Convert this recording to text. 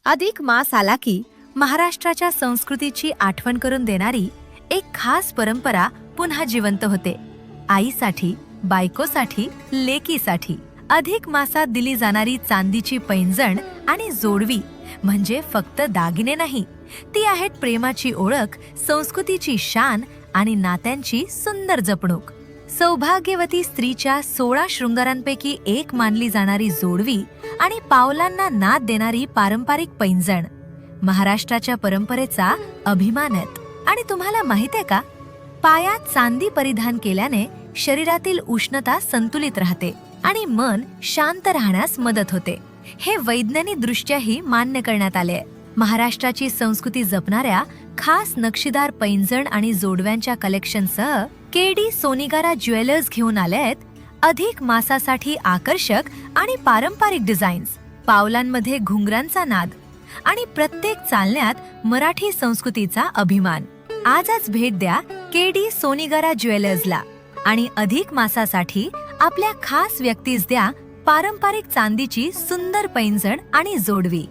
अधिक मास आला की महाराष्ट्राच्या संस्कृतीची आठवण करून देणारी एक खास परंपरा पुन्हा जिवंत होते. आईसाठी, बायकोसाठी, लेकीसाठी अधिक मासात दिली जाणारी चांदीची पैंजण आणि जोडवी म्हणजे फक्त दागिने नाही, ती आहेत प्रेमाची ओळख, संस्कृतीची शान आणि नात्यांची सुंदर जपणूक. सौभाग्यवती स्त्रीच्या 16 शृंगारांपैकी एक मानली जाणारी जोडवी आणि पावलांना नाद देणारी पारंपरिक पैंजण महाराष्ट्राच्या परंपरेचा अभिमान आहेत. आणि तुम्हाला माहितीये का, पायात चांदी परिधान केल्याने शरीरातील उष्णता संतुलित राहते आणि मन शांत राहण्यास मदत होते. हे वैज्ञानिक दृष्ट्याही मान्य करण्यात आले. महाराष्ट्राची संस्कृती जपणाऱ्या खास नक्षीदार पैंजण आणि जोडव्यांच्या कलेक्शनसह केडी सोनिगारा ज्वेलर्स घेऊन आले आहेत अधिक मासासाठी आकर्षक आणि पारंपरिक डिझाईन्स, पावलांमध्ये घुंगरांचा नाद आणि प्रत्येक चालण्यात मराठी संस्कृतीचा अभिमान. आजच भेट द्या केडी सोनिगारा ज्वेलर्सला आणि अधिक मासासाठी आपल्या खास व्यक्तीस द्या पारंपरिक चांदीची सुंदर पैंजण आणि जोडवी.